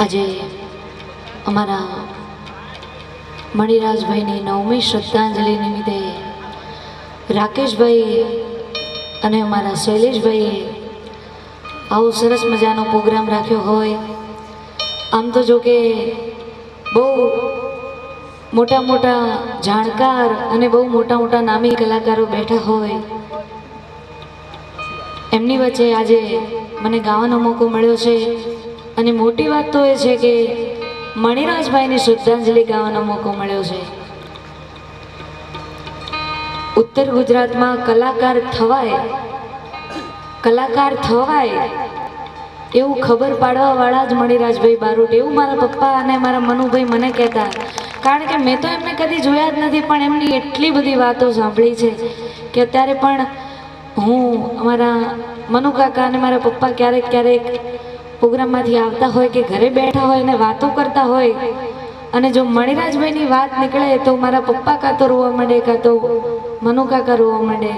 આજે અમારા મણિરાજભાઈની 9મી શ્રદ્ધાંજલિ નિમિત્તે રાકેશભાઈ અને અમારા શૈલેષભાઈએ આવો સરસ મજાનો પ્રોગ્રામ રાખ્યો હોય. આમ તો જો કે બહુ મોટા મોટા જાણકાર અને બહુ મોટા મોટા નામી કલાકારો બેઠા હોય, એમની વચ્ચે આજે મને ગાવાનો મોકો મળ્યો છે. અને મોટી વાત તો એ છે કે મણિરાજભાઈની શ્રદ્ધાંજલિ ગાવાનો મોકો મળ્યો છે. ઉત્તર ગુજરાતમાં કલાકાર થવાય એવું ખબર પાડવા વાળા જ મણિરાજભાઈ બારોટ, એવું મારા પપ્પા અને મારા મનુભાઈ મને કહેતા. કારણ કે મેં તો એમને કદી જોયા જ નથી, પણ એમની એટલી બધી વાતો સાંભળી છે કે અત્યારે પણ હું અમારા મનુ કાકા અને મારા પપ્પા ક્યારેક ક્યારેક પ્રોગ્રામમાંથી આવતા હોય કે ઘરે બેઠા હોય અને વાતો કરતા હોય, અને જો મણિરાજભાઈની વાત નીકળે તો મારા પપ્પા કાં તો રોવા માંડે, કાં તો મનુ કાકા રોવા માંડે.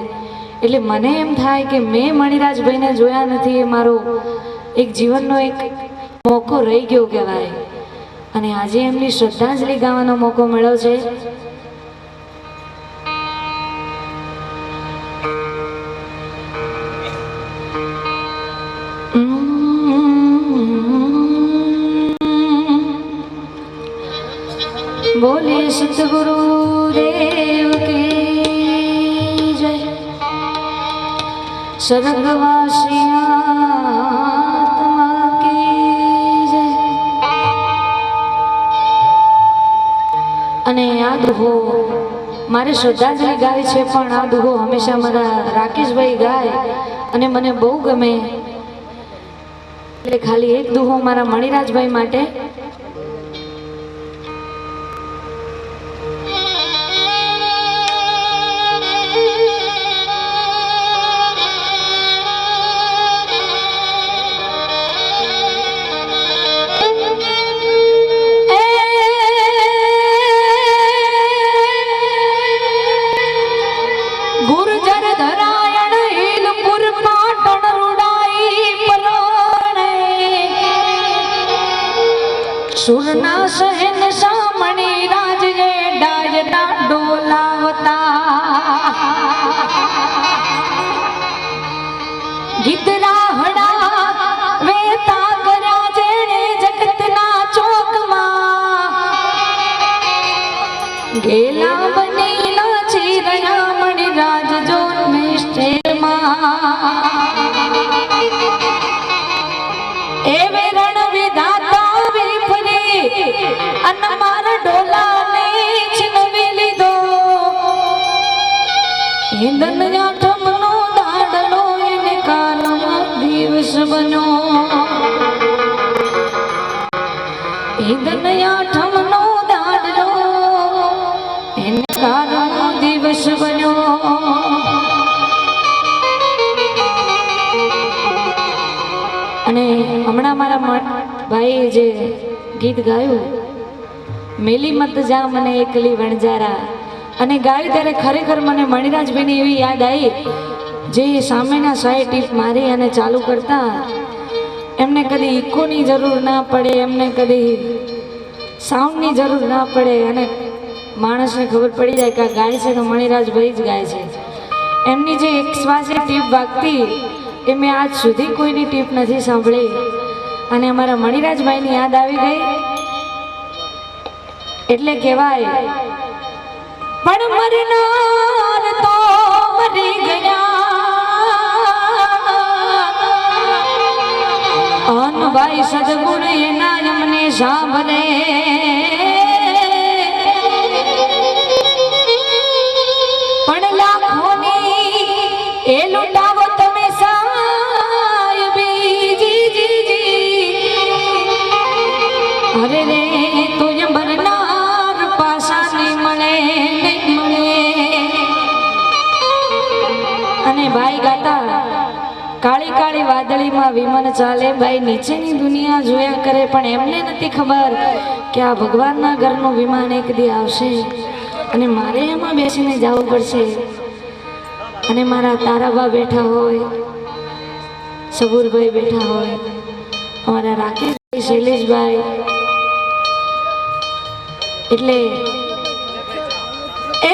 એટલે મને એમ થાય કે મેં મણિરાજભાઈને જોયા નથી, એ મારો એક જીવનનો એક મોકો રહી ગયો કહેવાય. અને આજે એમની શ્રદ્ધાંજલિ ગાવાનો મોકો મળ્યો છે. बोले सतगुरु देव की जय, स्वर्गवासी आत्मा की जय. અને આ દુહો મારે શ્રદ્ધાંજલિ ગાવી છે, પણ આ દુહો હંમેશા મારા રાકેશભાઈ ગાય અને મને બહુ ગમે. એટલે ખાલી એક દુહો મારા મણિરાજભાઈ માટે. સુરના સહેન સામણી રાજે ડાયરા ડોલાવતા, ગીતરાહડા વેતા કર્યા જેણે જગતના ચોકમાં, ગેલા બની નાચી રહ્યા મણિરાજ જોન મિસ્ટેરમાં. એવે રણ વિધાતા અન મારા ડોલાને છીનવી લીધો, હિંદન આઠમનો દાડલો એને કાલમાં દિવસ બન્યો. હિંદન આઠમનો દાડલો એને કાલમાં દિવસ બન્યો. અને હમણાં મારા ભાઈ જે ગીત ગાયું મેલી મત જા મને એકલી વણજારા, અને ગાયું ત્યારે ખરેખર મને મણિરાજભાઈની એવી યાદ આવી, જે સામેના સાઈડ ટીપ મારી અને ચાલુ કરતા. એમને કદી ઇકોની જરૂર ના પડે, એમને કદી સાઉન્ડની જરૂર ના પડે, અને માણસને ખબર પડી જાય કે આ ગાય છે તો મણિરાજભાઈ જ ગાય છે. એમની જે એક શ્વાસે ટીપ વાગતી એ મેં આજ સુધી કોઈની ટીપ નથી સાંભળી. અને અમારા મણિરાજભાઈની યાદ આવી ગઈ એટલે કહેવાય, પણ મરનાર તો મરી ગયા, અન ભાઈ સદગુણ એના અમને સાંભળે. પણ લાખોની એ લૂંટાવો તમે અરે રે તુજ મરનાર પાસા નહીં મળે, નહીં મળે. અને ભાઈ ગાતા, કાળી કાળી વાદળીમાં વિમાન ચાલે, ભાઈ નીચેની દુનિયા જોયા કરે, પણ એમને નથી ખબર કે આ ભગવાનના ઘરનું વિમાન એક દી આવશે અને મારે એમાં બેસીને જવું પડશે. અને મારા તારાબા બેઠા હોય, સબુરભાઈ બેઠા હોય, અમારા રાકેશભાઈ, શૈલેષભાઈ, એટલે એ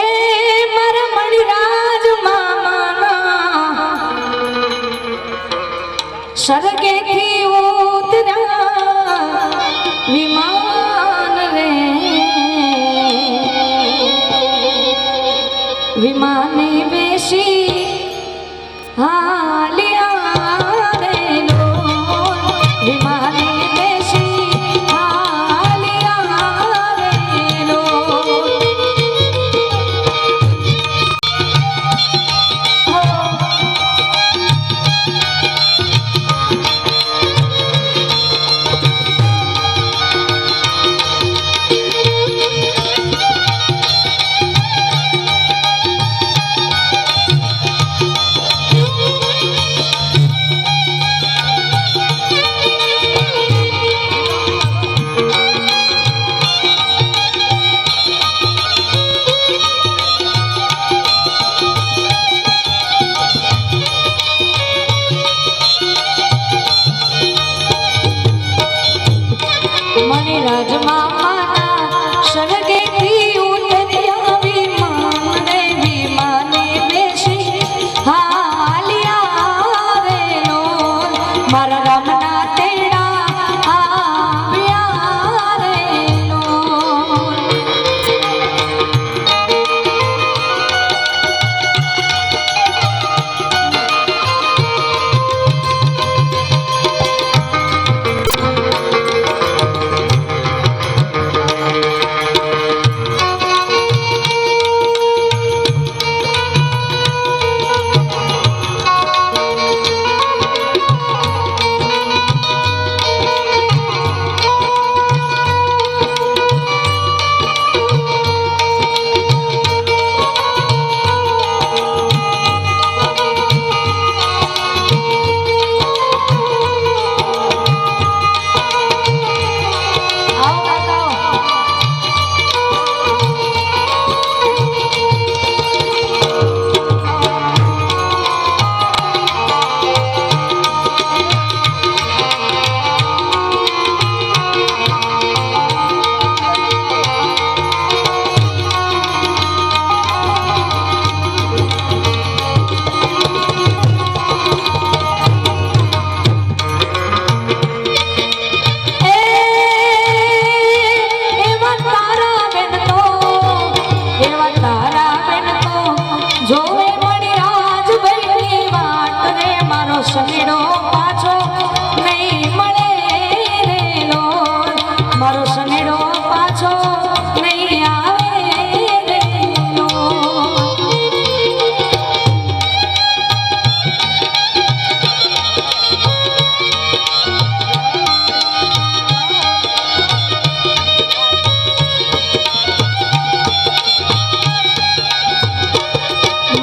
મારા મણિરાજ મામાના સ્વર્ગેથી ઉતર્યા વિમાન રે, વિમાને બેસી હાલ્યા રે લો, વિમાને બેસી હાલ્યા રે લો. મણિરાજ મામાના સ્વર્ગેથી ઉતર્યા વિમાન રે, વિમાને બેસી હાલ્યા રે લો, મારા રામના તેડા આવ્યા રે લો. સનેડો પાછો નહીં મળે રે લો, મારો સનેડો પાછો નહીં આવે રે લો.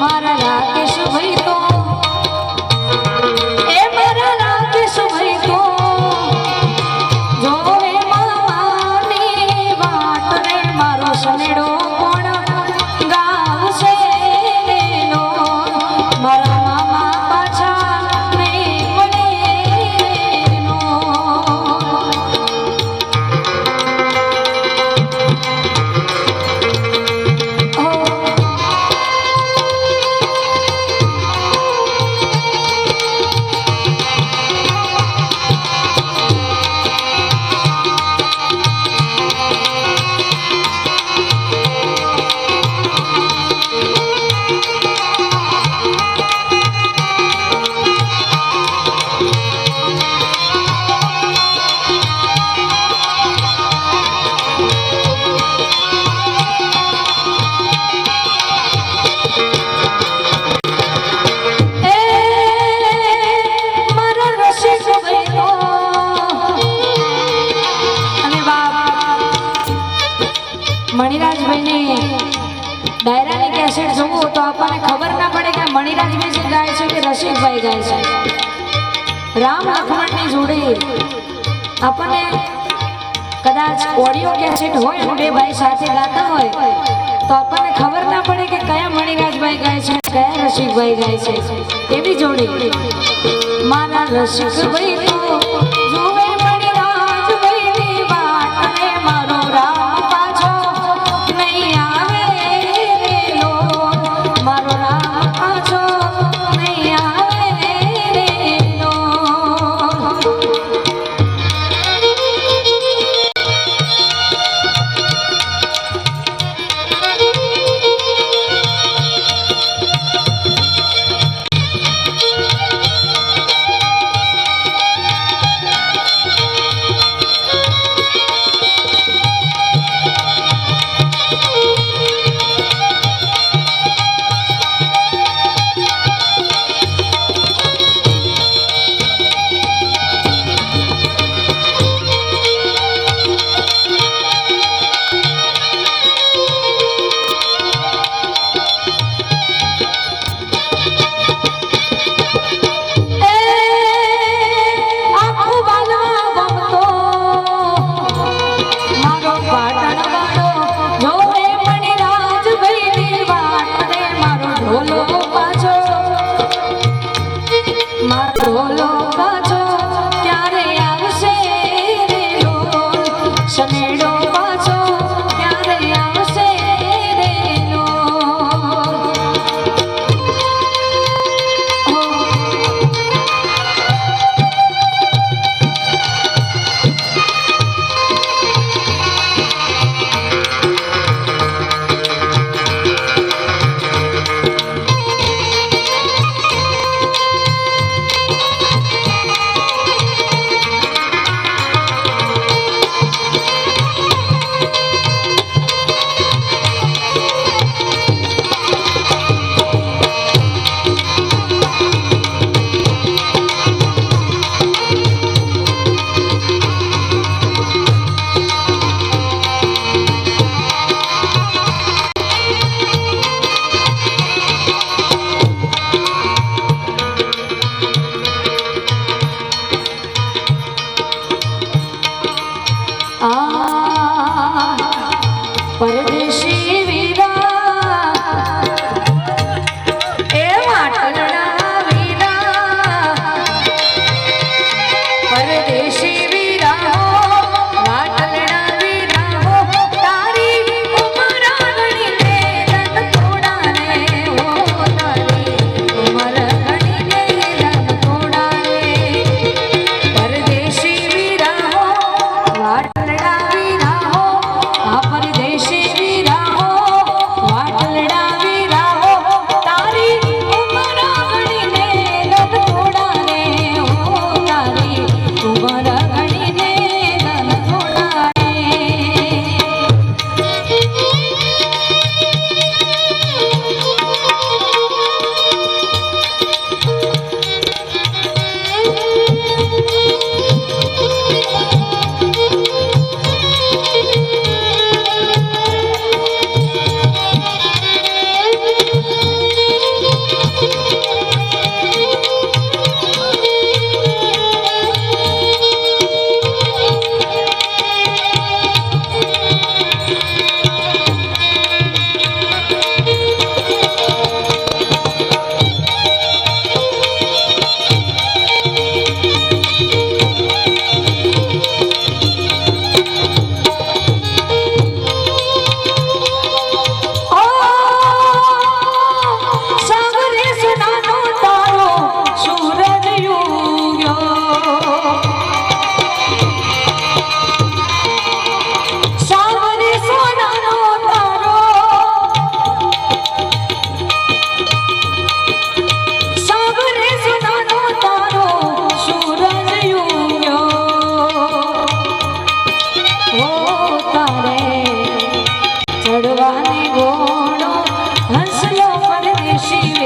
મારા રાકેશભાઈ તો સનેડો કોણ ગાવશે રે લો, મારા મામા પાછા નહીં મળે રે લો. મણિરાજભાઈને ડાયરાની કેસેટ જોવું તો આપણને ખબર ના પડે કે મણિરાજભાઈ જે ગાય છે કે રસિકભાઈ ગાય છે. રામ લક્ષ્મણની જોડે આપણને કદાચ ઓડિયો કેસેટ હોય અને બે ભાઈ સાથે ગાતા હોય તો આપણને ખબર ના પડે કે કયા મણિરાજભાઈ ગાય છે, કયા રસિકભાઈ ગાય છે. એવી જોડે મારા રસિકભાઈ તો જોવે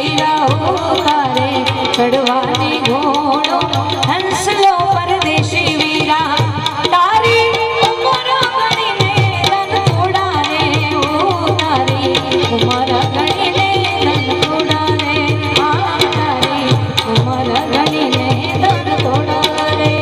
વીરા હો તારે ચડવાની ઘોડો હંસલો પરદેશી વીરા તારી ઉમર ગણીને રન થોડા રે હો તારી ઉમર ગણીને રન થોડા રે તારી ઉમર ગણીને રન થોડા રે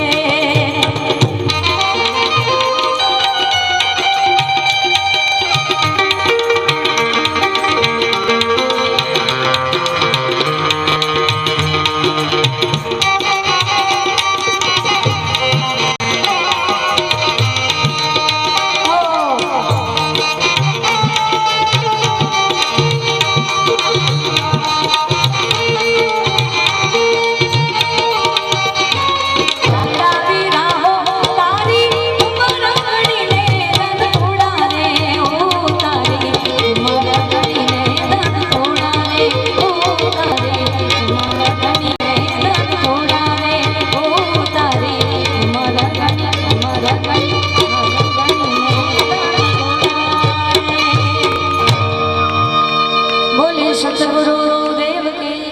સતગુરુદેવ કી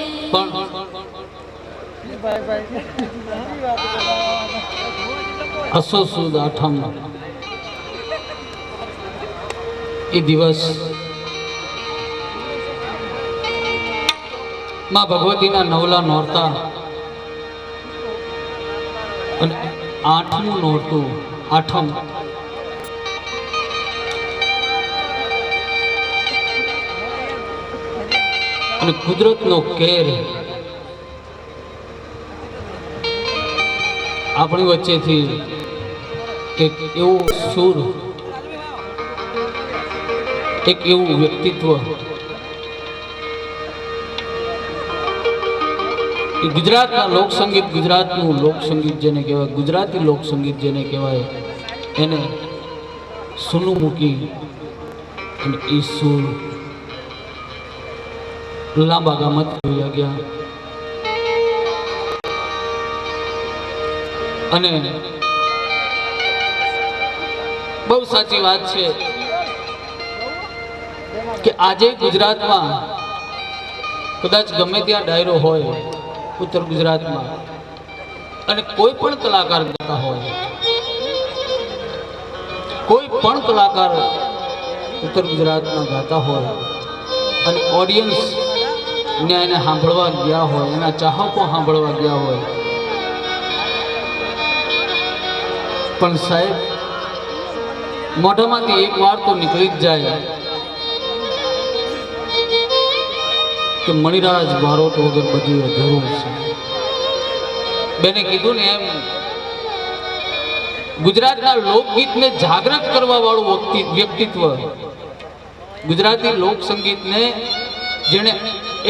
અસો સુદ આઠમ એ દિવસ માં ભગવતીના નવલા નોરતા અને આઠમું નોરતું આઠમ અને કુદરતનો કેર આપણી વચ્ચેથી એક એવું સુર, એક એવું વ્યક્તિત્વ એ ગુજરાતના લોકસંગીત, ગુજરાતનું લોકસંગીત જેને કહેવાય, ગુજરાતી લોકસંગીત જેને કહેવાય, એને સૂનું મૂકી અને એ સુર લાંબા ગામત જોયા ગયા અને બહુ સાચી વાત છે કે આજે ગુજરાતમાં કદાચ ગમે ત્યાં ડાયરો હોય ઉત્તર ગુજરાતમાં અને કોઈ પણ કલાકાર ગાતા હોય, કોઈ પણ કલાકાર ઉત્તર ગુજરાતમાં ગાતા હોય અને ઓડિયન્સ ને એને સાંભળવા ગયા હોય, એના ચાહકો સાંભળવા ગયા હોય, પણ સાહેબ મોઢામાંથી એક વાર તો નીકળી જ જાય કે મણિરાજ બારોટ વગર બધું અધૂરું છે. બેને કીધું ને એમ ગુજરાતના લોકગીતને જાગૃત કરવા વાળું વ્યક્તિત્વ, ગુજરાતી લોકસંગીતને જેણે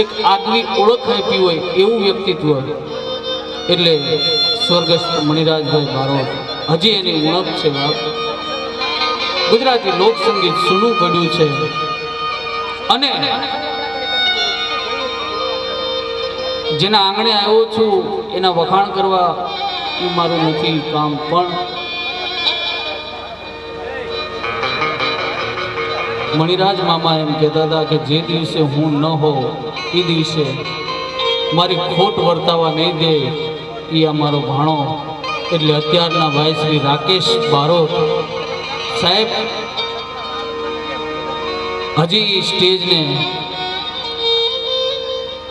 એક આગવી ઓળખ આપી હોય એવું વ્યક્તિત્વ એટલે સ્વર્ગસ્થ મણિરાજભાઈ બારોટ. હજી એની ઉણપ છે બાપ. ગુજરાતી લોકસંગીત સૂનું પડ્યું છે અને જેના આંગણે આવ્યો છું એના વખાણ કરવા એ મારું નથી કામ, પણ મણિરાજ મામા એમ કહેતા હતા કે જે દિવસે હું ન હોઉં એ દિવસે મારી ખોટ વર્તાવા નહીં દે એ અમારો ભાણો એટલે અત્યારના ભાઈ શ્રી રાકેશ બારોટ સાહેબ હજી સ્ટેજને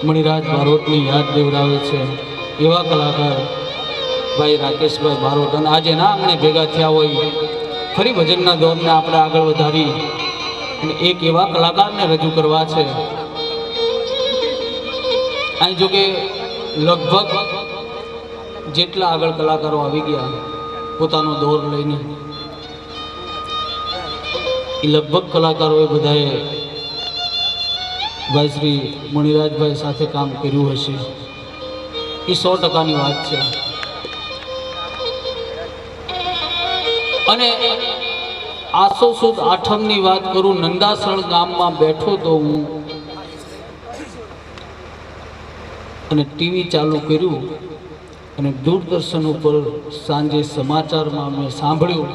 મણિરાજ બારોટની યાદ દેવડાવે છે એવા કલાકાર ભાઈ રાકેશભાઈ બારોટ. અને આજે ના આંગણે ભેગા થયા હોય, ફરી ભજનના દોરને આપણે આગળ વધારી અને એક એવા કલાકારને રજૂ કરવા છે. અહીં જોકે લગભગ જેટલા આગળ કલાકારો આવી ગયા પોતાનો દોર લઈને, એ લગભગ કલાકારોએ બધાએ ભાઈ શ્રી મણિરાજભાઈ સાથે કામ કર્યું હશે, એ 100%ની વાત છે. અને આસો સુદ આઠમની વાત કરું, નંદાસણ ગામમાં બેઠો તો હું અને ટીવી ચાલુ કર્યું અને દૂરદર્શન ઉપર સાંજે સમાચારમાં મેં સાંભળ્યું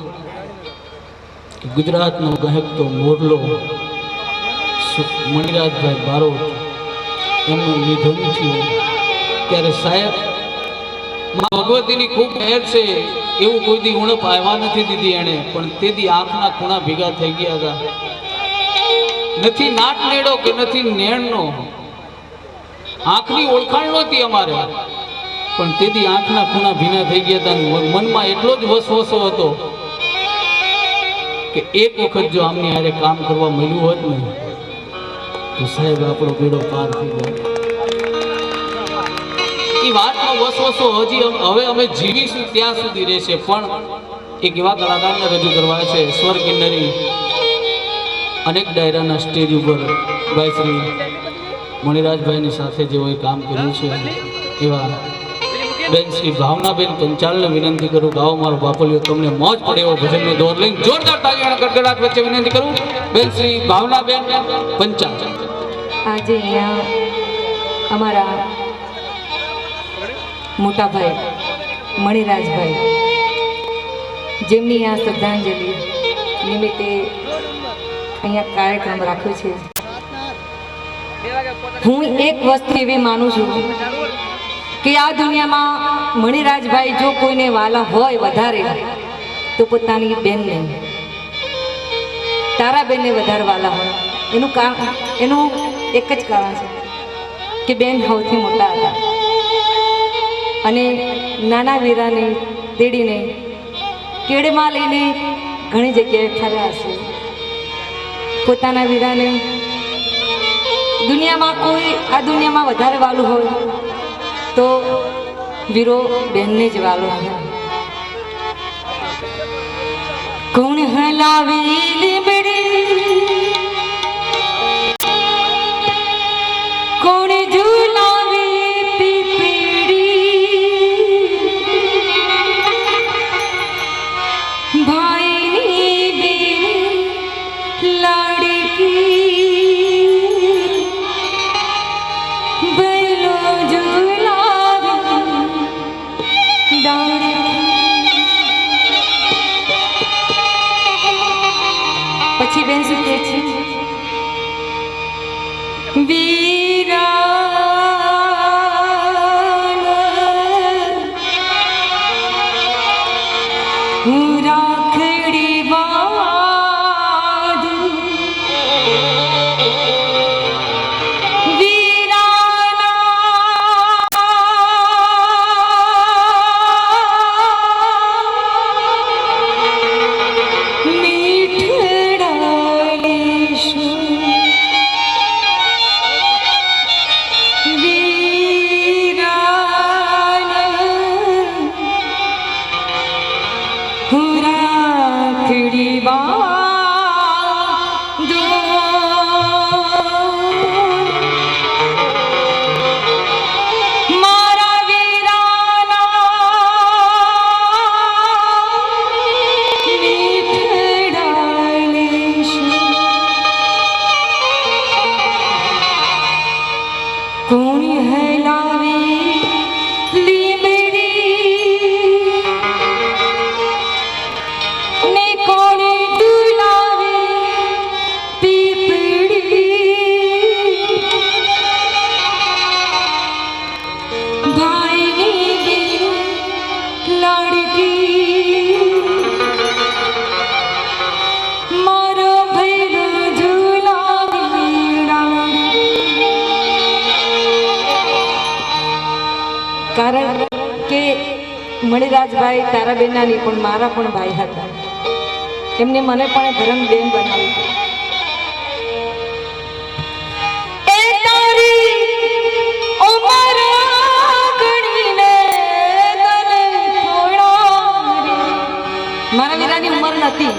કે ગુજરાતનો ગહેકતો મોરલો મણિરાજભાઈ બારોટ એમનું નિધન થયું ત્યારે સાહેબ મા ભગવતીની ખૂબ મહેર છે, એવું કોઈ દી ઉણપ આવ્યા નથી દીધી એણે, પણ તે દી આંખના ખૂણા ભેગા થઈ ગયા હતા. નથી નાટ નેડો કે નથી નેણનો, આંખની ઓળખાણ નહોતી અમારે, પણ તેથી આંખના ખૂણા ભીના થઈ ગયા હતા. મનમાં એટલો જ વસવસો હતો કે એક વખત જો આમની હારે કામ કરવા મળ્યું હોત ને તો સાહેબ આપણો બેડો પાર થઈ જાય. એ વાતનો વસવસો હજી હવે અમે જીવીશું ત્યાં સુધી રહેશે. પણ એક એવા કલાકારને રજૂ કરવા છે, સ્વર કિન્નરી, અનેક ડાયરાના સ્ટેજ ઉપર ભાઈ શ્રી મણિરાજભાઈની સાથે જેઓએ કામ કર્યું છે એવા બેન શ્રી ભાવનાબેન પંચાલને વિનંતી કરું, ગાઓ મારો બાપલિયો, તમને મોજ પડે એવો ભજનનો દોર લઈને જોરદાર તાળીઓના ગડગડાટ વચ્ચે વિનંતી કરું બેન શ્રી ભાવનાબેન પંચાલ. આજે અહીંયા અમારા મોટા ભાઈ મણિરાજભાઈ, જેમની આ શ્રદ્ધાંજલિ નિમિત્તે અહીંયા કાર્યક્રમ રાખ્યો છે. હું એક વસ્તુ એવી માનું છું કે આ દુનિયામાં મણિરાજભાઈ જો કોઈને વાલા હોય વધારે તો પોતાની બેનને, તારાબેનને વધારે વાલા હોય. એનું એક જ કારણ છે કે બેન સૌથી મોટા હતા અને નાના વીરાને તેડીને કેડમાં લઈને ઘણી જગ્યાએ ફર્યા હશે. પોતાના વીરાને દુનિયામાં કોઈ આ દુનિયામાં વધારે વાલું હોય તો વીરો બહેનને જ વાલો હોય. કોણ હલાવી લીમડી, કોણ ઝુલાવી પીપળી, ભાઈની બેન લાડકી, પછી બેન શું કહે છે? હું રાખડી બાંધું, કારણ કે મણિરાજભાઈ તારાબેનના નહીં પણ મારા પણ ભાઈ હતા. એમને મને પણ ધરમબેન બનાવી. મારા વીરાની ઉંમર નથી,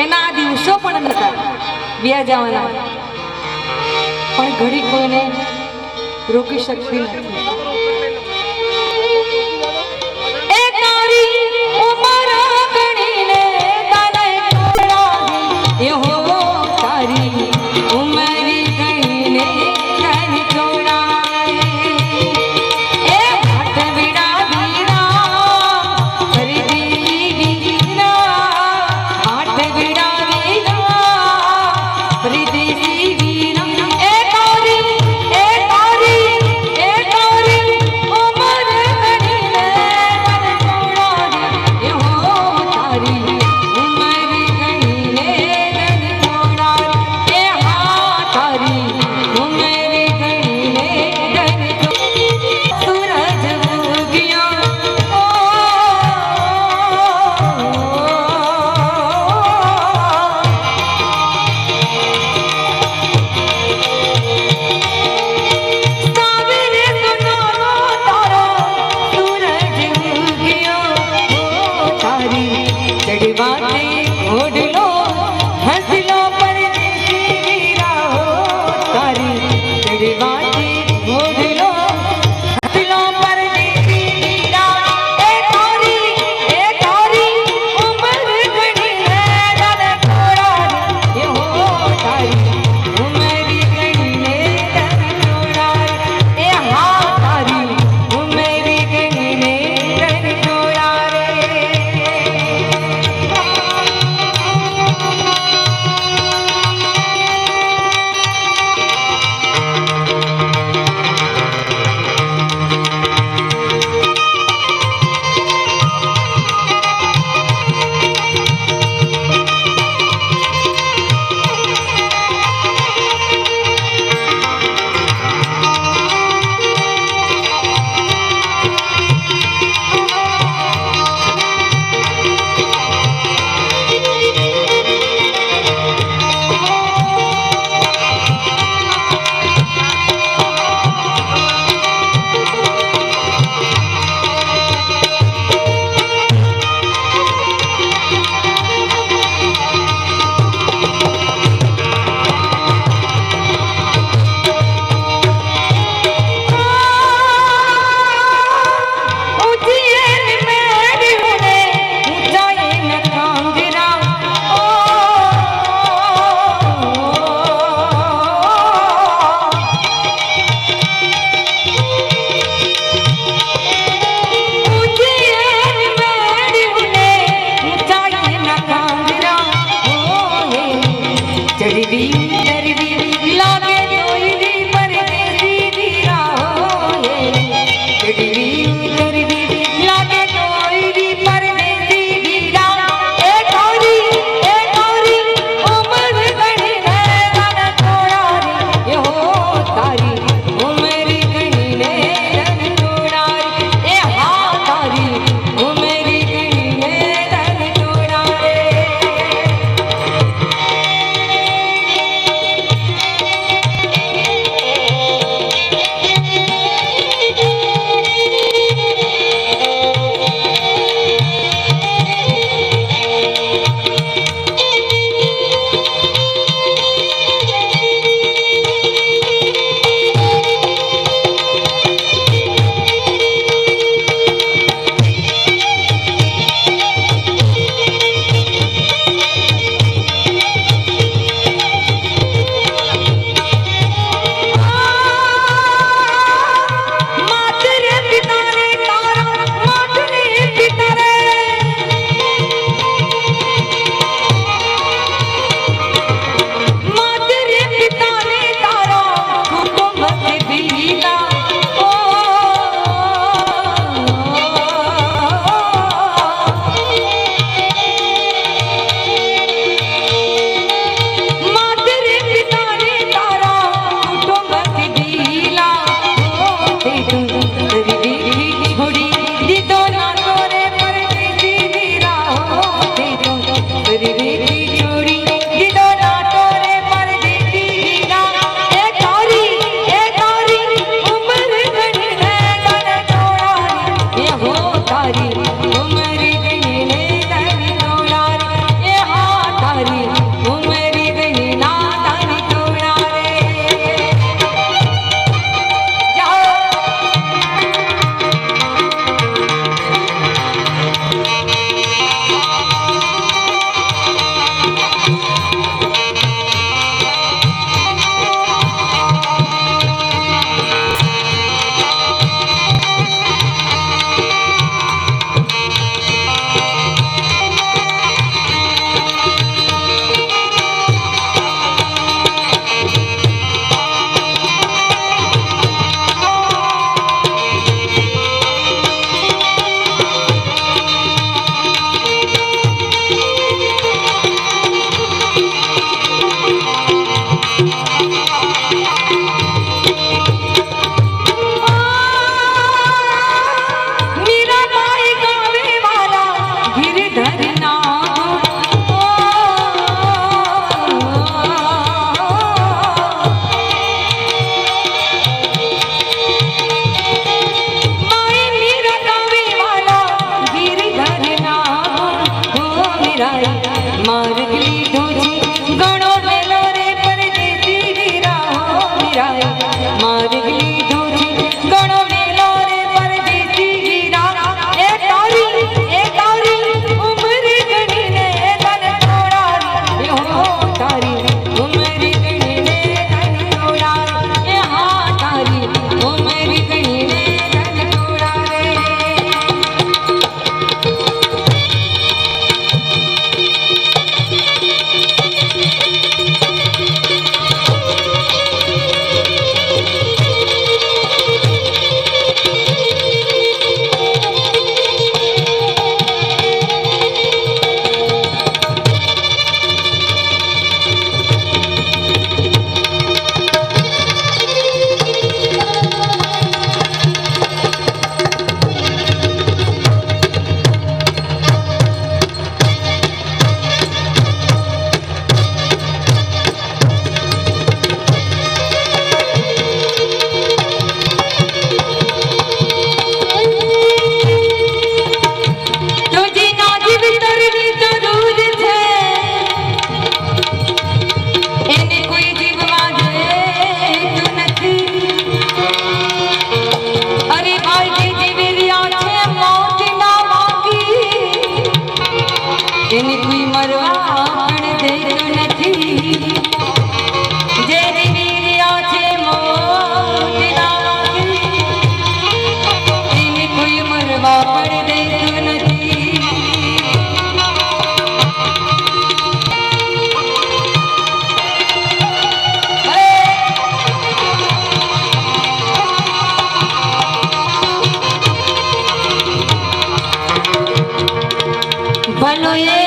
એના આ દિવસો પણ નતા વ્યા જવાના, પણ ઘડી કોઈને રોકી શકતી નથી. ઓઢલો હથલો પર દીધી દીરા એ તારી ઉંમર ઘણી હે તને તોડારી એ હો તારી ઉંમર ઘણી હે તને તોડારી એ હા તારી ઉંમર ઘણી હે તને તોડારી લીધો છે ઘણો વેલો રે પરદેશી વીરા એ તારી ઉંમર ગણીને તન તોડાવી હો તારી ઉંમર ગણીને તન તોડાવી એ હા તારી ઉંમર ગણીને તન તોડાવે એને કોઈ મરવા પણ દેતું નથી જેની વીર્યા છે મોતના વાગે એને કોઈ મરવા પણ દેતું નથી ભલો એ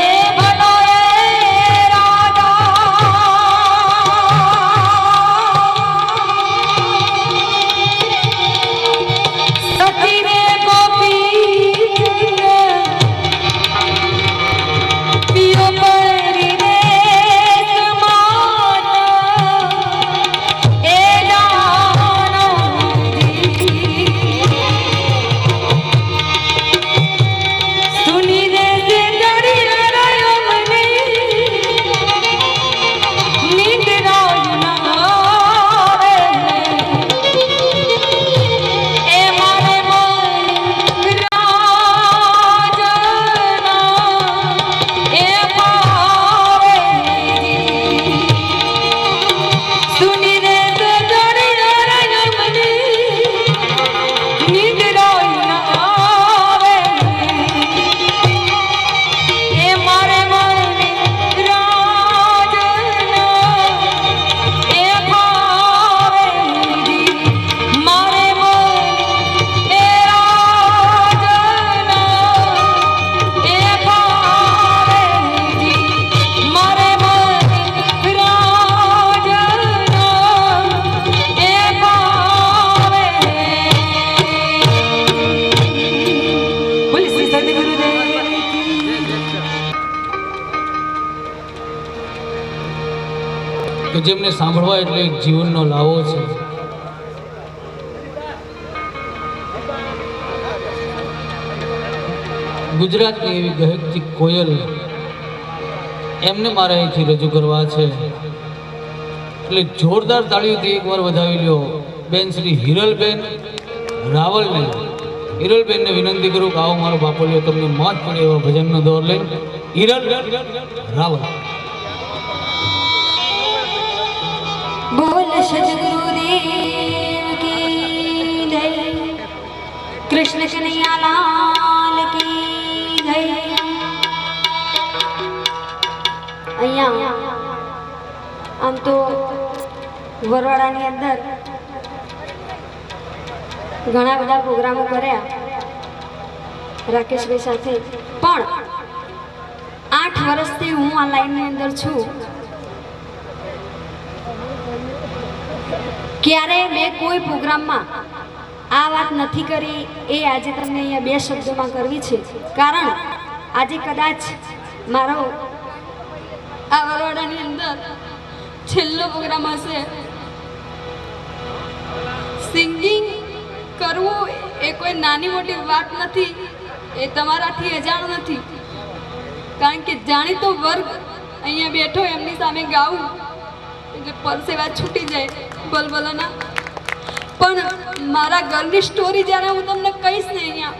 કે જેમને સાંભળવા એટલે એક જીવનનો લાવો છે. ગુજરાતની એવી ગહેકતી કોયલ એમને મારે અહીંથી રજૂ કરવા છે, એટલે જોરદાર તાળીઓથી એકવાર વધાવી લ્યો બેન શ્રી હિરલબેન રાવલને. હિરલબેનને વિનંતી કરું કે આવો મારો બાપો લ્યો, તમને મોત પડે એવા ભજનનો દોર લઈને હિરલ રાવલ. બોલ સદગુરુદેવ કી જય, કૃષ્ણ કનૈયા લાલ કી જય. અહીંયા આમ તો વરવાડાની અંદર ઘણા બધા પ્રોગ્રામો કર્યા રાકેશભાઈ સાથે, પણ 8 વર્ષથી હું આ લાઈનની અંદર છું. ક્યારે મેં કોઈ પ્રોગ્રામમાં આ વાત નથી કરી, એ આજે તમને અહીંયા 2 શબ્દોમાં કરવી છે. કારણ આજે કદાચ મારો આ વરવાડાની અંદર છેલ્લો પ્રોગ્રામ હશે. સિંગિંગ કરવું એ કોઈ નાની મોટી વાત નથી, એ તમારાથી અજાણ નથી. કારણ કે જાણીતો વર્ગ અહીંયા બેઠો એમની સામે ગાવું એટલે પરસેવા છૂટી જાય બલબલાના. પણ મારા ઘરની સ્ટોરી જ્યારે હું તમને કહીશ ને અહીંયા,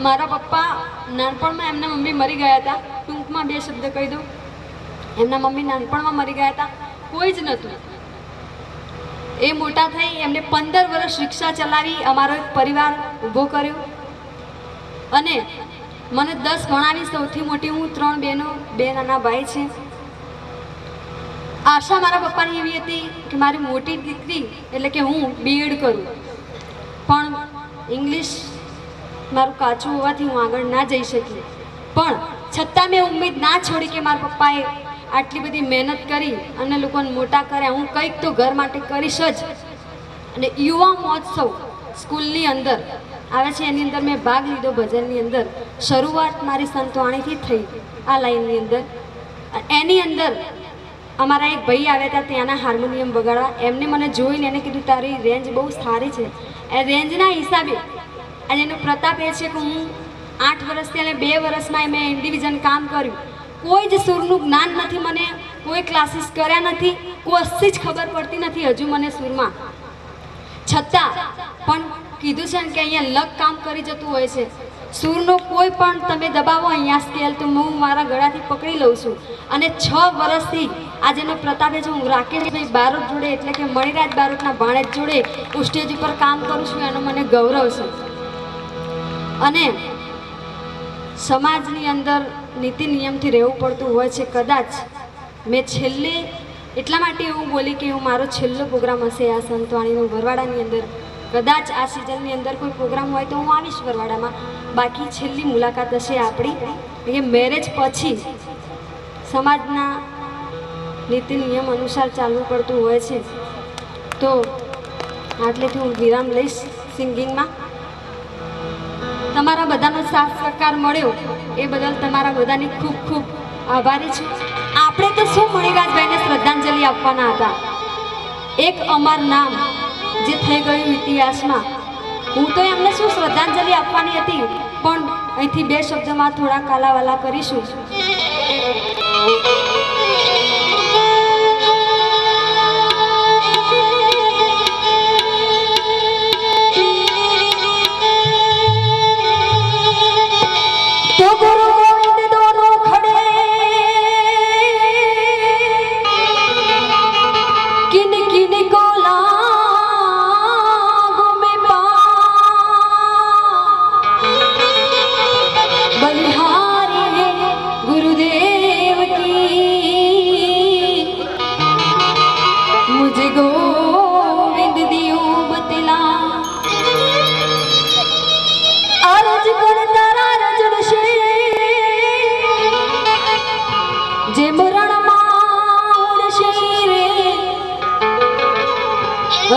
મારા પપ્પા નાનપણમાં એમના મમ્મી મરી ગયા હતા. ટૂંકમાં 2 શબ્દ કહી દઉં. એમના મમ્મી નાનપણમાં મરી ગયા હતા, કોઈ જ નહોતું. એ મોટા થઈ એમને 15 વર્ષ રિક્ષા ચલાવી અમારો એક પરિવાર ઊભો કર્યો અને મને 10 ભણાવી. સૌથી મોટી હું, 3 બહેનો, 2 નાના ભાઈ છે. આશા મારા પપ્પાની એવી હતી કે મારી મોટી દીકરી એટલે કે હું બીએડ કરું, પણ ઇંગ્લિશ મારું કાચું હોવાથી હું આગળ ના જઈ શકી. પણ છતાં મેં ઉમ્મીદ ના છોડી કે મારા પપ્પાએ આટલી બધી મહેનત કરી અને લોકોને મોટા કર્યા, હું કંઈક તો ઘર માટે કરીશ જ. અને યુવા મહોત્સવ સ્કૂલની અંદર આવે છે, એની અંદર મેં ભાગ લીધો ભજનની અંદર. શરૂઆત મારી સંતવાણીથી થઈ આ લાઈનની અંદર. એની અંદર અમારા એક ભાઈ આવ્યા હતા ત્યાંના હાર્મોનિયમ વગાડવા. એમને મને જોઈને એને કીધું તારી રેન્જ બહુ સારી છે. એ રેન્જના હિસાબે અને એનો પ્રતાપ એ છે કે હું 8 વર્ષથી અને 2 વર્ષમાં મેં ઇન્ડિવિઝન કામ કર્યું. કોઈ જ સૂરનું જ્ઞાન નથી, મને કોઈ ક્લાસીસ કર્યા નથી, કશી જ ખબર પડતી નથી હજુ મને સૂરમાં. છતાં પણ કીધું છે ને કે અહીંયા લક કામ કરી જતું હોય છે. સૂરનો કોઈ પણ તમે દબાવો અહીંયા સ્કેલ તો હું મારા ગળાથી પકડી લઉં છું. અને 6 વર્ષથી આજેનો પ્રતાપે છે, હું રાકેશભાઈ બારોટ જોડે એટલે કે મણિરાજ બારોટના ભાણેજ જોડે હું સ્ટેજ ઉપર કામ કરું છું, એનો મને ગૌરવ છે. અને સમાજની અંદર નીતિ નિયમથી રહેવું પડતું હોય છે. કદાચ મેં છેલ્લે એટલા માટે એવું બોલી કે હું મારો છેલ્લો પ્રોગ્રામ હશે આ સંતવાણીનો વરવાડાની અંદર. કદાચ આ સિઝનની અંદર કોઈ પ્રોગ્રામ હોય તો હું આવીશ વરવાડામાં. બાકી છેલ્લી મુલાકાત હશે આપણી, કે મેરેજ પછી સમાજના નીતિ નિયમ અનુસાર ચાલવું પડતું હોય છે. તો આટલેથી હું વિરામ લઈશ સિંગિંગમાં. તમારા બધાનો સાથ સહકાર મળ્યો એ બદલ તમારા બધાની ખૂબ ખૂબ આભારી છું. આપણે તો શું મણિરાજભાઈને શ્રદ્ધાંજલિ આપવાના હતા, એક અમર નામ જે થઈ ગયું ઇતિહાસમાં. હું તો એમને શું શ્રદ્ધાંજલિ આપવાની હતી, પણ અહીંથી 2 શબ્દમાં થોડા કાલાવાલા કરીશું.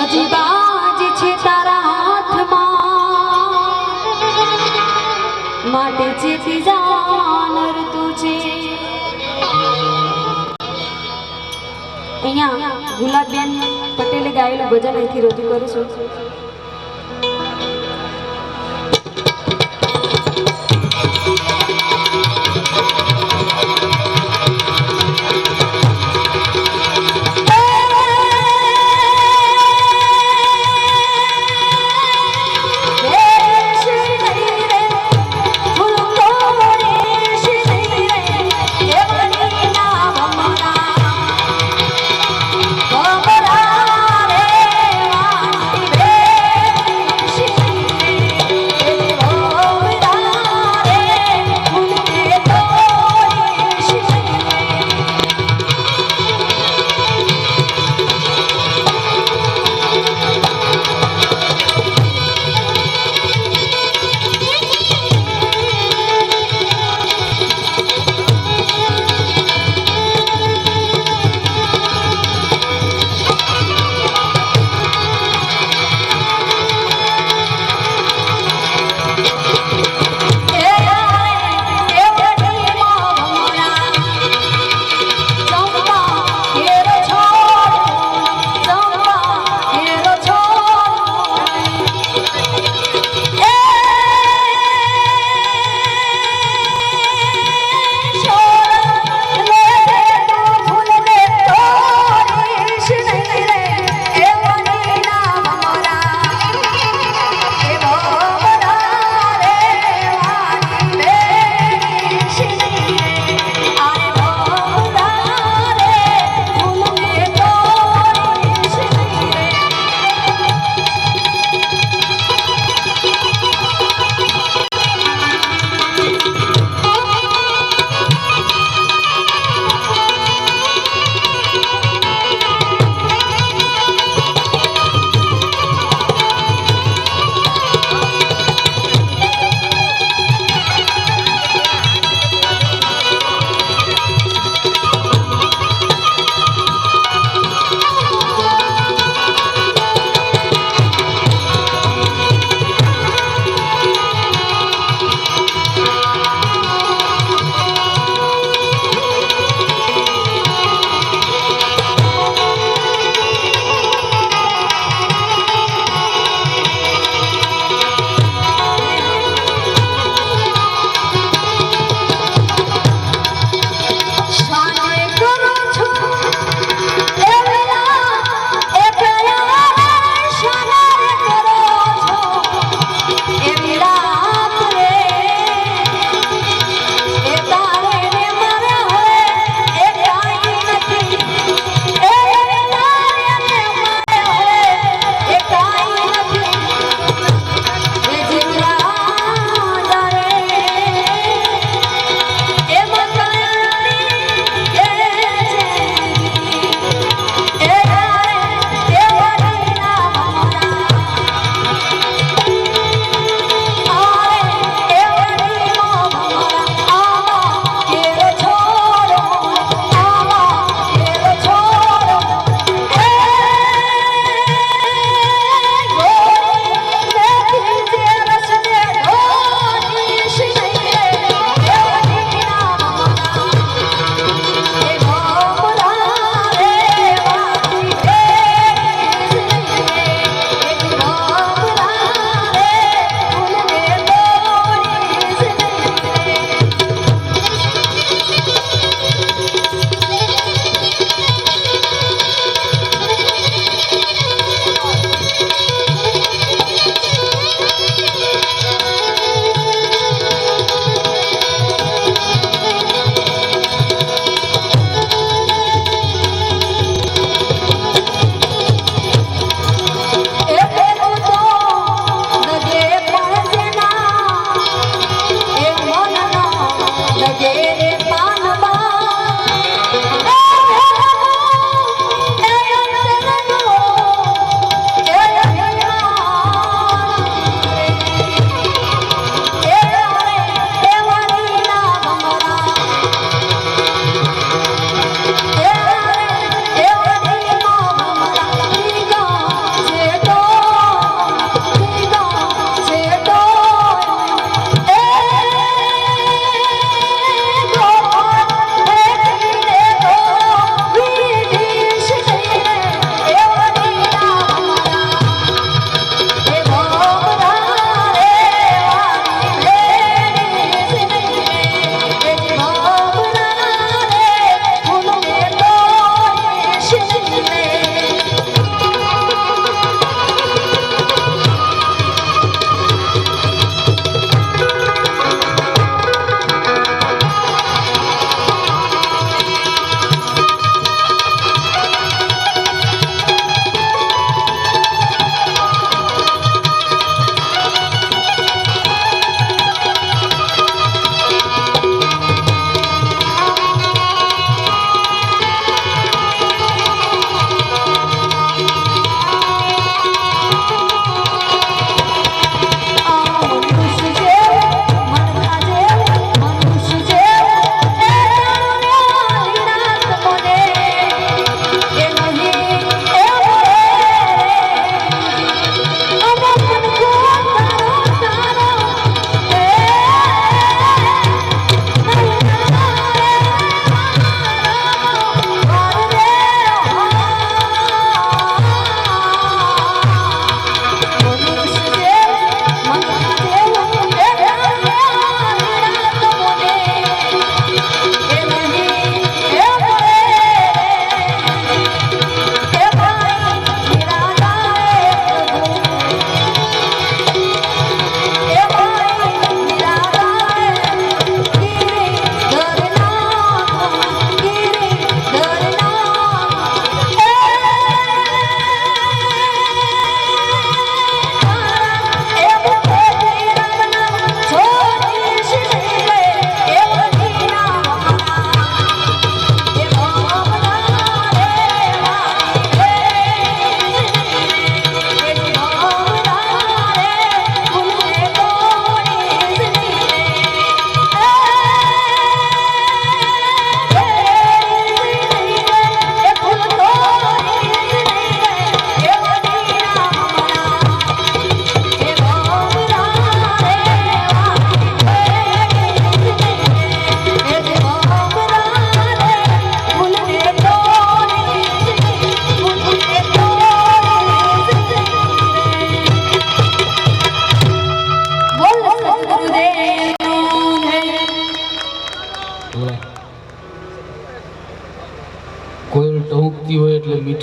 હજી બાજ છે તારા હાથમાં, માટે ચેતી જાનર તું છે. અહીંયા ગુલાબબેન પટેલે ગાયેલું ભજન અહીંથી રજૂ કરું છું. Hey!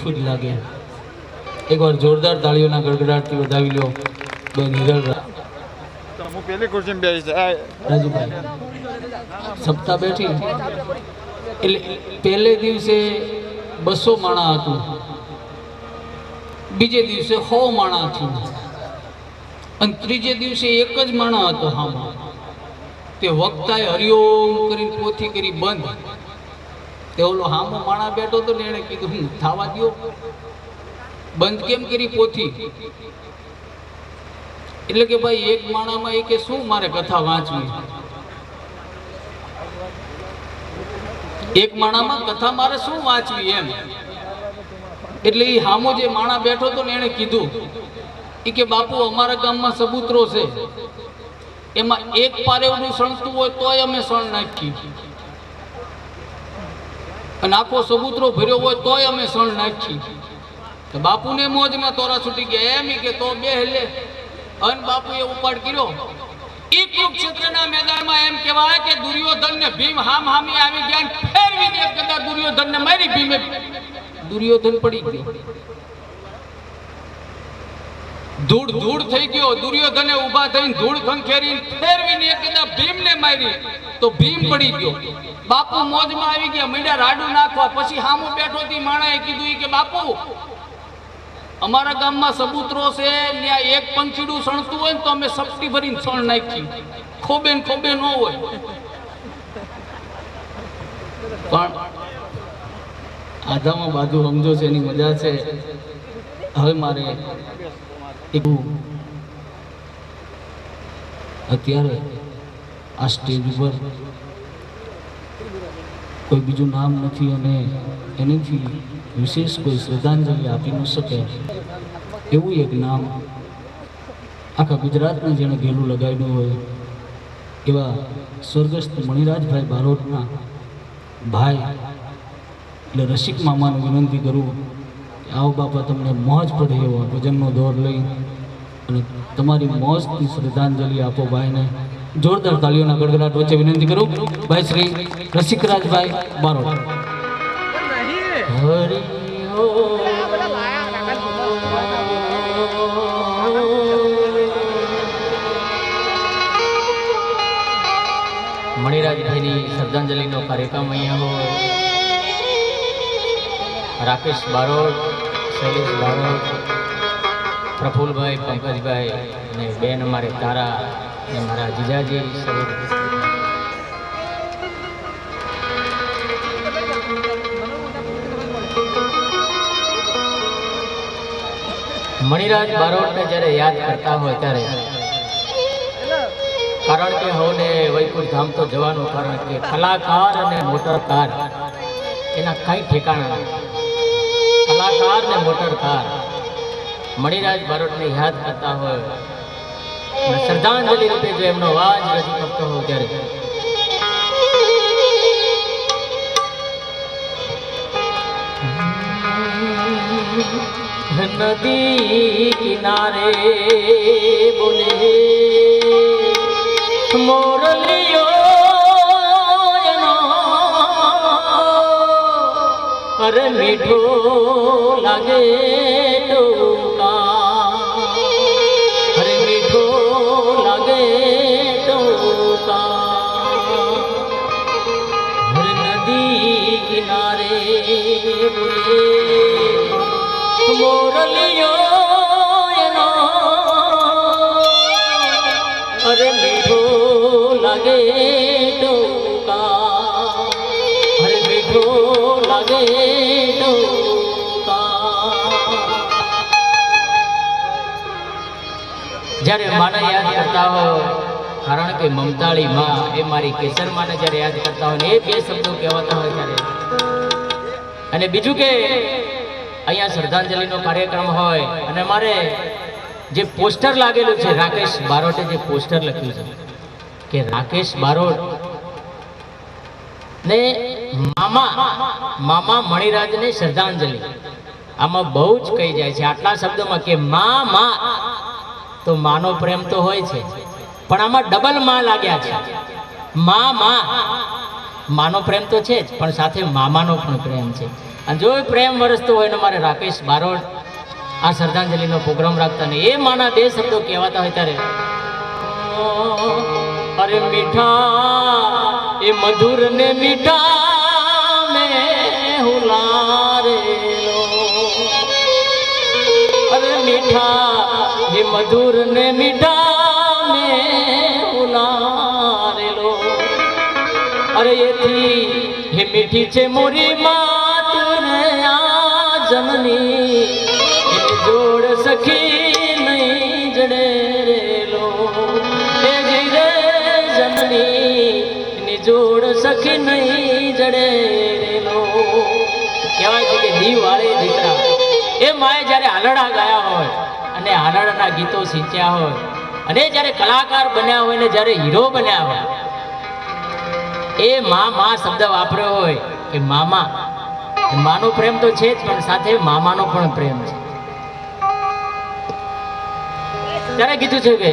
મીઠું જ લાગે. એકવાર જોરદાર તાળીઓના ગડગડાટથી વધાવી લો બેન હિરલ હું પેલી ખુરશીમાં બેસી છે રાજુભાઈ. સપ્તાહ બેઠી એટલે પહેલે દિવસે 200 માણા હતું, બીજે દિવસે 100 માણા હતું, અને ત્રીજે દિવસે એક જ માણા હતો. હામાં તે વક્તાએ હરિઓમ કરીને પોથી કરી બંધ. તે ઓલો હામો માણા બેઠો તો ને એણે કીધું હું થવા દો, બંધ કેમ કરી પોથી? એટલે કે ભાઈ એક માણામાં એ કે શું મારે કથા વાંચવી, એક માણામાં કથા મારે શું વાંચવી એમ. એટલે એ હામો જે માણા બેઠો હતો ને એણે કીધું એ કે બાપુ અમારા ગામમાં સબૂતરો છે, એમાં એક પારેવડું સણતું હોય તોય અમે સણ નાખી, અને આખો સબૂતરો ભર્યો હોય તોય અમે સણ નાખી. તો બાપુને મોજમાં તોરા છૂટી ગયા. એમ કે તો બે હેલે અન બાપુએ ઉપાડ કર્યો. એ કુરુક્ષેત્રના મેદાનમાં એમ કહેવાય કે દુર્યોધન ને ભીમ હામ હામી આવી ગયા, ફેરવીને એક ગદા દુર્યોધન ને મારી ભીમે દુર્યોધન પડી ગયો, ધૂળ ધૂળ થઈ ગયો. દુર્યોધને ઊભા થઈને ધૂળ ખંખેરી ફેરવીને એક ગદા ભીમને મારી તો ભીમ પડી ગયો. બાપુ મોજમાં આવી ગયા, મીંડા રાડું નાખવા. પછી હામો બેઠો થી માણાએ કીધું કે બાપુ અમારા ગામમાં સબૂતરો છે, ત્યાં એક પંખીડું સણતું હોય ને તો અમે સપટી ભરીને સણ નાખી, ખોબે ને ખોબે ન હોય. પણ આધામાં બાજુ સમજો છે, એની મજા છે. હવે મારે અત્યારે આ સ્ટેજ ઉપર કોઈ બીજું નામ નથી અને એનાથી વિશેષ કોઈ શ્રદ્ધાંજલિ આપી ન શકે એવું એક નામ આખા ગુજરાતને જેણે ગેલું લગાવ્યું હોય એવા સ્વર્ગસ્થ મણિરાજભાઈ બારોટના ભાઈ એટલે રસિક મામાને વિનંતી કરું કે આવો બાપા તમને મોજ પડે એવો ભજનનો દોર લઈ અને તમારી મોજથી શ્રદ્ધાંજલિ આપો ભાઈને. જોરદાર તાળીઓના ગડગડાટ વચ્ચે વિનંતી કરું ભાઈ શ્રી રસિકરાજભાઈ બારોટ. મણિરાજભાઈની શ્રદ્ધાંજલિનો કાર્યક્રમ અહીંયા હોય. રાકેશ બારોટ, શૈલેષ બારોટ, પ્રફુલભાઈ, પંકજભાઈ અને બેન અમારે તારા અને મારા જીજાજી સૌ મણિરાજ બારોટને જ્યારે યાદ કરતા હોય ત્યારે, કારણ કે હવને વૈકુંઠ ધામ તો જવાનું, કારણ કે કલાકાર અને મોટરકાર એના કઈ ઠેકાણા નથી. કલાકાર ને મોટરકાર મણિરાજ બારોટને યાદ કરતા હોય અને શ્રદ્ધાંજલિ રૂપે જો એમનો અવાજ રજૂ કરતો હોય ત્યારે નદી કિનારે બોલે મોરલિયો અરે મીઠો લાગે ટોકા, અરે મીઠો લાગે ટોકા, અરે નદી કિનારે બોલે મોરલિયો અરે મીઠો લાગે ટોકા, અરે મીઠો લાગે ટોકા. જ્યારે માને યાદ કરતા હો, કારણ કે મમતાળી માં એ મારી કેસર માને જ્યારે યાદ કરતા હોય ને એ બે શબ્દો કહેવાતા હોય ત્યારે, અને બીજું કે અહીંયા શ્રદ્ધાંજલિનો કાર્યક્રમ હોય અને મારે જે પોસ્ટર લાગેલું છે, રાકેશ બારોટે જે પોસ્ટર લખ્યું છે કે રાકેશ બારોટ ને મામા મણિરાજને શ્રદ્ધાંજલિ, આમાં બહુ જ કહી જાય છે આટલા શબ્દોમાં કે મા તો માનો પ્રેમ તો હોય છે, પણ આમાં ડબલ માં લાગ્યા છે. માનો પ્રેમ તો છે જ, પણ સાથે મામાનો પણ પ્રેમ છે. અને જો પ્રેમ વરસતો હોય ને મારે રાકેશ બારોટ આ શ્રદ્ધાંજલિનો પ્રોગ્રામ રાખતા ને એ માના બે શબ્દો કહેવાતા હોય ત્યારે અરે મીઠા એ મધુર ને મીઠા મેં હુલારેલો અરે મીઠા એ મધુર ને મીઠા મેં હુલારેલો અરે એથી હે મીઠી છે મોરી માત રે આ જનની એને જોડ સખી નહીં જડે રેલો એ જીરે જનની એની જોડ સખી નહીં જડે રેલો કહેવાય છે કે દીવાળે દીકરા એ માએ જ્યારે હાલડા ગાયા હોય અને હાલડાના ગીતો સિંચ્યા હોય અને જ્યારે કલાકાર બન્યા હોય ને જ્યારે હીરો બન્યા હોય એ મા શબ્દ વાપર્યો હોય કે મામા માનો પ્રેમ તો છે જ પણ સાથે મામાનો પણ પ્રેમ છે ત્યારે કીધું છે કે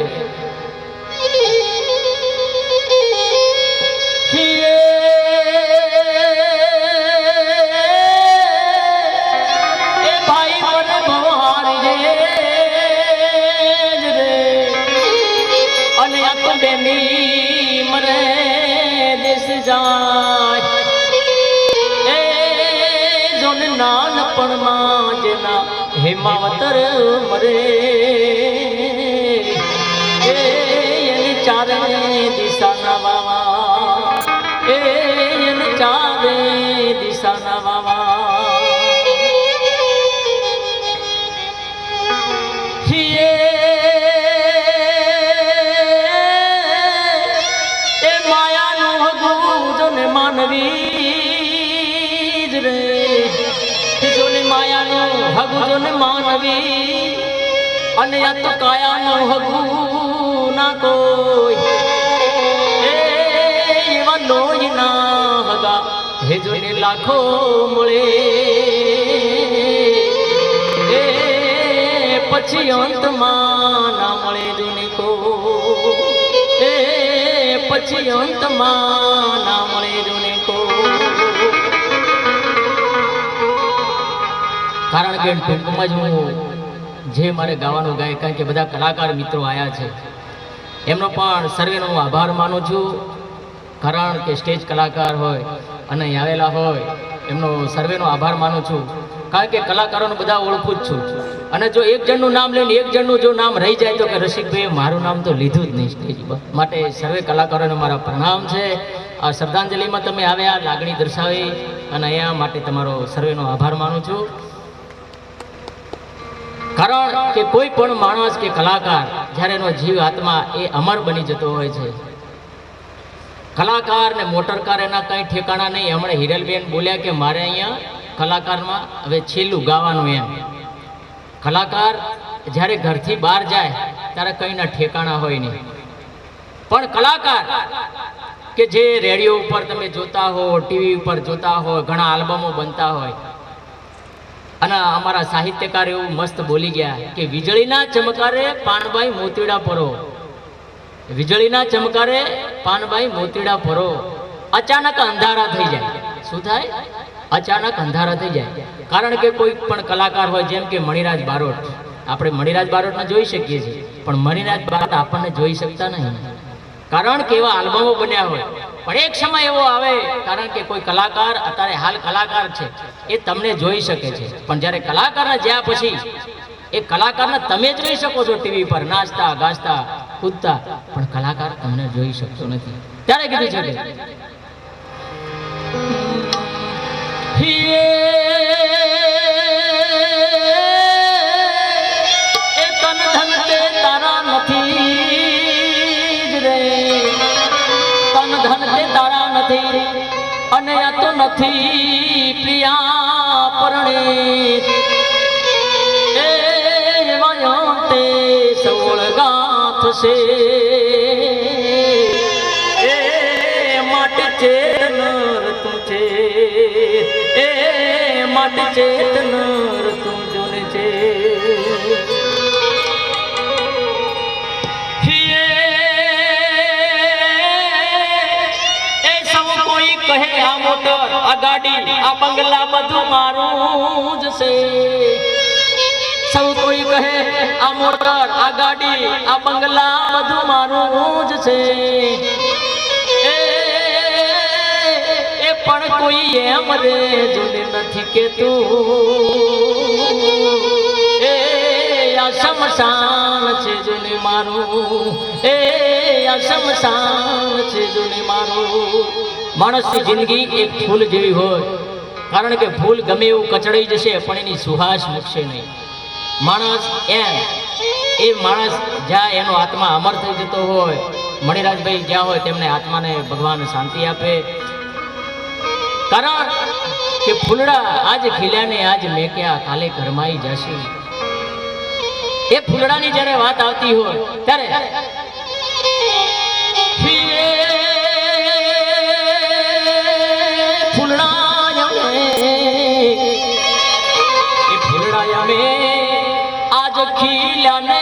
એ ભાઈ મને ભવારી રે અને આ તો બેની મરે દેશ જાય એ જોને નાનપણમાં જેના હેમાવતર મરે એની ચારે દિશાના વાવા એની ચારે દિશાના વાવા એ માયાનું હગું જોને માનવી જ રે જોને માયાનું હગું જોને માનવી અને આ તો કાયાનું હગું ના કોઈ એવા લોહી ના હગા હે જોને લાખો મળે એ પછી અંતમાં ના મળે જોને કો એ પછી અંતમાં ના મળે જોને કો કારણ કે ટૂંકમાં જ હું જે મારે ગાવાનું ગાય કારણ કે બધા કલાકાર મિત્રો આવ્યા છે એમનો પણ સર્વેનો હું આભાર માનું છું કારણ કે સ્ટેજ કલાકાર હોય અને અહીં આવેલા હોય એમનો સર્વેનો આભાર માનું છું કારણ કે કલાકારોને બધા ઓળખું જ છું અને જો એક જણનું નામ લઈને એક જણનું જો નામ રહી જાય તો કે રસિકભાઈએ મારું નામ તો લીધું જ નહીં સ્ટેજ પર માટે સર્વે કલાકારોને મારા પ્રણામ છે આ શ્રદ્ધાંજલિમાં તમે આવ્યા લાગણી દર્શાવી અને અહીંયા માટે તમારો સર્વેનો આભાર માનું છું કારણ કે કોઈ પણ માણસ કે કલાકાર જ્યારે એનો જીવ આત્મા એ અમર બની જતો હોય છે કલાકાર ને મોટરકાર એના કંઈ ઠેકાણા નહીં હમણાં હિરલબેન બોલ્યા કે મારે અહીંયા કલાકારમાં હવે છેલ્લું ગાવાનું એમ કલાકાર જ્યારે ઘરથી બહાર જાય ત્યારે કંઈના ઠેકાણા હોય નહીં પણ કલાકાર કે જે રેડિયો ઉપર તમે જોતા હો ટીવી ઉપર જોતા હો ઘણા આલ્બમો બનતા હોય અને અમારા સાહિત્યકાર એવું મસ્ત બોલી ગયા કે વીજળીના ચમકારે પાનબાઈ મોતીડા પરો વીજળીના ચમકારે પાનબાઈ મોતીડા પરો અચાનક અંધારા થઈ જાય શું થાય અચાનક અંધારા થઈ જાય કારણ કે કોઈ પણ કલાકાર હોય જેમ કે મણિરાજ બારોટ આપણે મણિરાજ બારોટને જોઈ શકીએ છીએ પણ મણિરાજ બારોટ આપણને જોઈ શકતા નહીં કારણ કે એવા આલ્બમો બન્યા હોય પણ એક સમય એવો આવે કારણ કે કોઈ કલાકાર અત્યારે હાલ કલાકાર છે એ તમને જોઈ શકે છે પણ જ્યારે કલાકારને જ્યાં પછી એ કલાકારને તમે જોઈ શકો છો ટીવી પર નાચતા ગાજતા કૂદતા પણ કલાકાર તમને જોઈ શકતો નથી ત્યારે કીધું છે કે એ તન ધન તે તારા નથી જ રે તન ધન તે તારા નથી અને આ તો નથી પ્રિયા પરણે એ વાયો તે સવળગા થશે એ માટે ચેતન તું છે એ માટે ચેતન તું જોને છે એ સૌ કોઈ કહે આ મોટર આ ગાડી આ બંગલા બધું મારું જ છે સૌ કોઈ કહે આ મોટર આ ગાડી આ બંગલા બધું મારું જ છે એ પણ કોઈ એમ રે જોને નથી કેતું એ આ શમશાન છે જોને મારું એ આ શમશાન છે જોને મારું માણસની જિંદગી એક ફૂલ જેવી હોય કારણ કે ફૂલ ગમે એવું કચડાઈ જશે પણ એની સુહાસ મૂકશે નહીં માણસ એ માણસ જ્યાં એનો આત્મા અમર થઈ જતો હોય મણિરાજભાઈ જ્યાં હોય તેમને આત્માને ભગવાન શાંતિ આપે કારણ કે ફૂલડા આજ ખીલ્યા ને આજ મેક્યા કાલે ઘરમાઈ જશે એ ફૂલડાની જ્યારે વાત આવતી હોય ત્યારે ફૂલડા અમે આજ ખીલ્યા ને